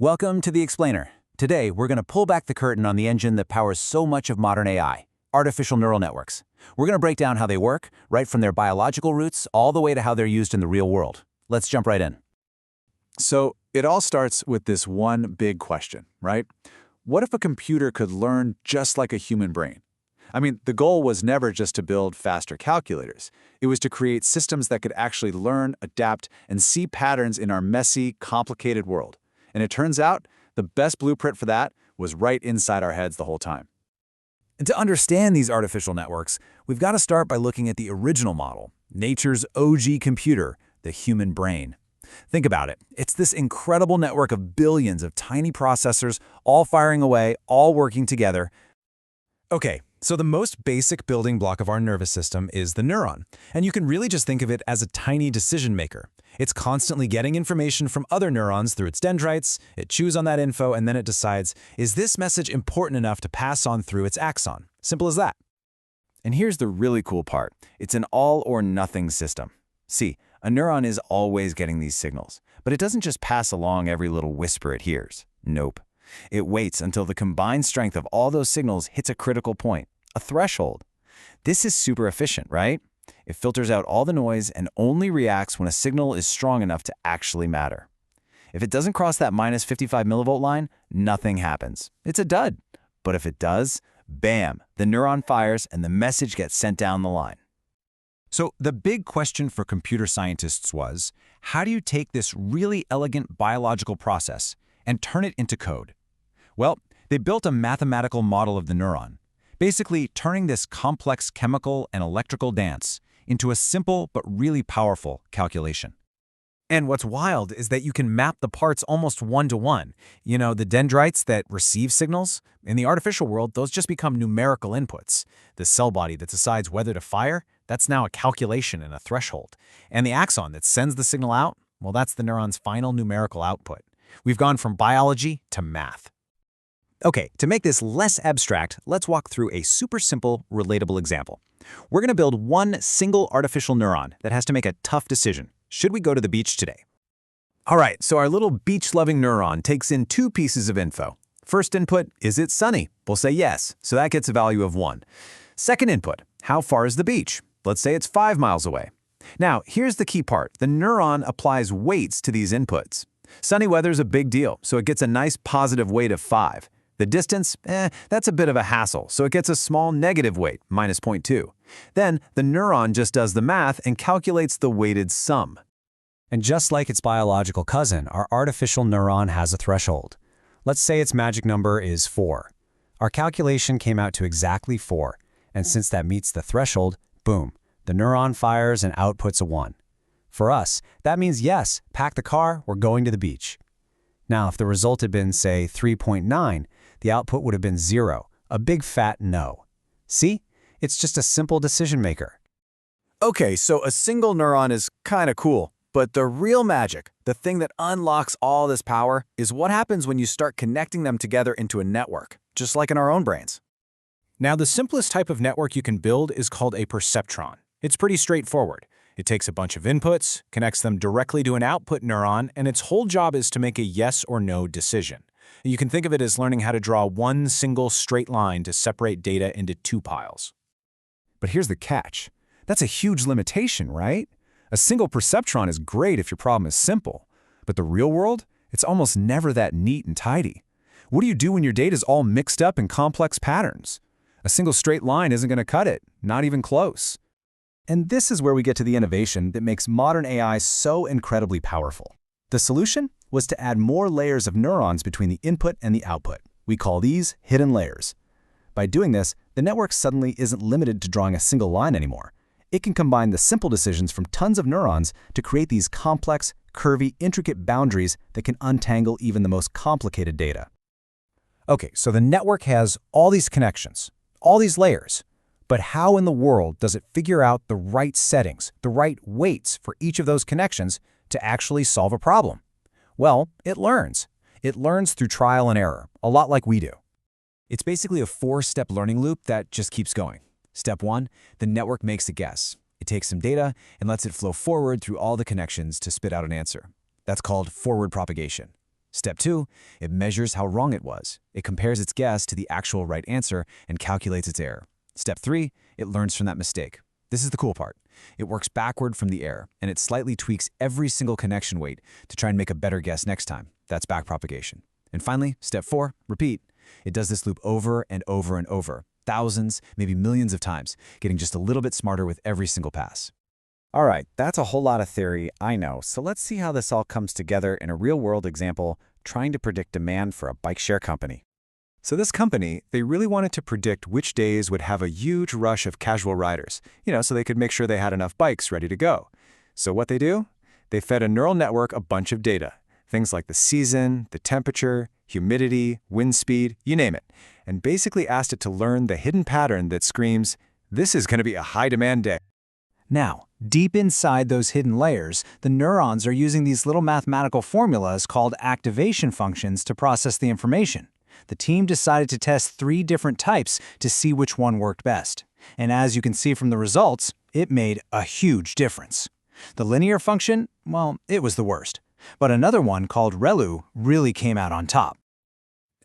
Welcome to The Explainer. Today, we're going to pull back the curtain on the engine that powers so much of modern AI, artificial neural networks. We're going to break down how they work, right from their biological roots all the way to how they're used in the real world. Let's jump right in. So it all starts with this one big question, right? What if a computer could learn just like a human brain? I mean, the goal was never just to build faster calculators. It was to create systems that could actually learn, adapt, and see patterns in our messy, complicated world. And it turns out, the best blueprint for that was right inside our heads the whole time. And to understand these artificial networks, we've got to start by looking at the original model, nature's OG computer, the human brain. Think about it. It's this incredible network of billions of tiny processors, all firing away, all working together. Okay, so the most basic building block of our nervous system is the neuron, and you can really just think of it as a tiny decision maker. It's constantly getting information from other neurons through its dendrites, it chews on that info, and then it decides, is this message important enough to pass on through its axon? Simple as that. And here's the really cool part. It's an all-or-nothing system. See, a neuron is always getting these signals, but it doesn't just pass along every little whisper it hears. Nope. It waits until the combined strength of all those signals hits a critical point, a threshold. This is super efficient, right? It filters out all the noise and only reacts when a signal is strong enough to actually matter. If it doesn't cross that minus 55 millivolt line, nothing happens. It's a dud. But if it does, bam, the neuron fires and the message gets sent down the line. So the big question for computer scientists was, how do you take this really elegant biological process and turn it into code? Well, they built a mathematical model of the neuron, basically turning this complex chemical and electrical dance into a simple but really powerful calculation. And what's wild is that you can map the parts almost one-to-one. You know, the dendrites that receive signals, in the artificial world, those just become numerical inputs. The cell body that decides whether to fire, that's now a calculation and a threshold. And the axon that sends the signal out, well, that's the neuron's final numerical output. We've gone from biology to math. Okay, to make this less abstract, let's walk through a super simple, relatable example. We're going to build one single artificial neuron that has to make a tough decision. Should we go to the beach today? All right, so our little beach-loving neuron takes in two pieces of info. First input, is it sunny? We'll say yes, so that gets a value of 1. Second input, how far is the beach? Let's say it's 5 miles away. Now, here's the key part. The neuron applies weights to these inputs. Sunny weather's a big deal, so it gets a nice positive weight of 5. The distance, that's a bit of a hassle, so it gets a small negative weight, minus 0.2. Then, the neuron just does the math and calculates the weighted sum. And just like its biological cousin, our artificial neuron has a threshold. Let's say its magic number is 4. Our calculation came out to exactly 4, and since that meets the threshold, boom, the neuron fires and outputs a 1. For us, that means yes, pack the car, we're going to the beach. Now, if the result had been, say, 3.9, the output would have been 0, a big fat no. See? It's just a simple decision maker. Okay, so a single neuron is kind of cool, but the real magic, the thing that unlocks all this power, is what happens when you start connecting them together into a network, just like in our own brains. Now, the simplest type of network you can build is called a perceptron. It's pretty straightforward. It takes a bunch of inputs, connects them directly to an output neuron, and its whole job is to make a yes or no decision. You can think of it as learning how to draw one single straight line to separate data into two piles. But here's the catch. That's a huge limitation, right? A single perceptron is great if your problem is simple, but the real world, it's almost never that neat and tidy. What do you do when your data is all mixed up in complex patterns? A single straight line isn't going to cut it, not even close. And this is where we get to the innovation that makes modern AI so incredibly powerful. The solution was to add more layers of neurons between the input and the output. We call these hidden layers. By doing this, the network suddenly isn't limited to drawing a single line anymore. It can combine the simple decisions from tons of neurons to create these complex, curvy, intricate boundaries that can untangle even the most complicated data. Okay, so the network has all these connections, all these layers. But how in the world does it figure out the right settings, the right weights for each of those connections to actually solve a problem? Well, it learns. It learns through trial and error, a lot like we do. It's basically a 4-step learning loop that just keeps going. Step 1, the network makes a guess. It takes some data and lets it flow forward through all the connections to spit out an answer. That's called forward propagation. Step 2, it measures how wrong it was. It compares its guess to the actual right answer and calculates its error. Step 3, it learns from that mistake. This is the cool part. It works backward from the error, and it slightly tweaks every single connection weight to try and make a better guess next time. That's backpropagation. And finally, step 4, repeat. It does this loop over and over and over, thousands, maybe millions of times, getting just a little bit smarter with every single pass. All right, that's a whole lot of theory, I know. So let's see how this all comes together in a real-world example, trying to predict demand for a bike share company. So this company, they really wanted to predict which days would have a huge rush of casual riders, so they could make sure they had enough bikes ready to go. So what they do? They fed a neural network a bunch of data, things like the season, the temperature, humidity, wind speed, you name it, and basically asked it to learn the hidden pattern that screams, this is going to be a high-demand day. Now, deep inside those hidden layers, the neurons are using these little mathematical formulas called activation functions to process the information. The team decided to test 3 different types to see which one worked best. And as you can see from the results, it made a huge difference. The linear function, well, it was the worst. But another one called ReLU really came out on top.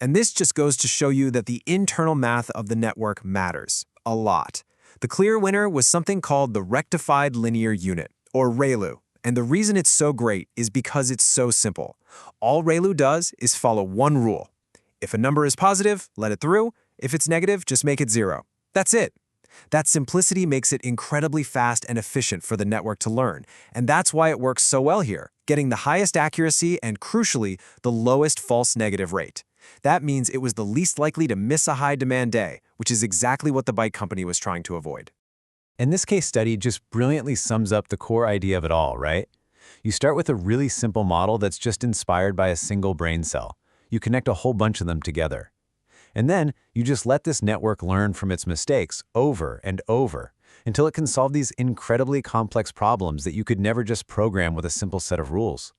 And this just goes to show you that the internal math of the network matters a lot. The clear winner was something called the rectified linear unit, or ReLU. And the reason it's so great is because it's so simple. All ReLU does is follow one rule. If a number is positive, let it through. If it's negative, just make it 0. That's it. That simplicity makes it incredibly fast and efficient for the network to learn. And that's why it works so well here, getting the highest accuracy and, crucially, the lowest false negative rate. That means it was the least likely to miss a high-demand day, which is exactly what the bike company was trying to avoid. And this case study just brilliantly sums up the core idea of it all, right? You start with a really simple model that's just inspired by a single brain cell. You connect a whole bunch of them together. And then you just let this network learn from its mistakes over and over until it can solve these incredibly complex problems that you could never just program with a simple set of rules.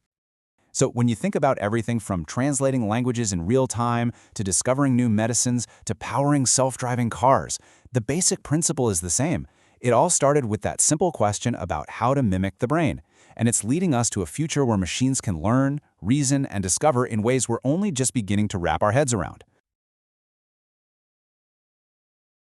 So when you think about everything from translating languages in real time to discovering new medicines to powering self-driving cars, the basic principle is the same. It all started with that simple question about how to mimic the brain. And it's leading us to a future where machines can learn, reason, and discover in ways we're only just beginning to wrap our heads around.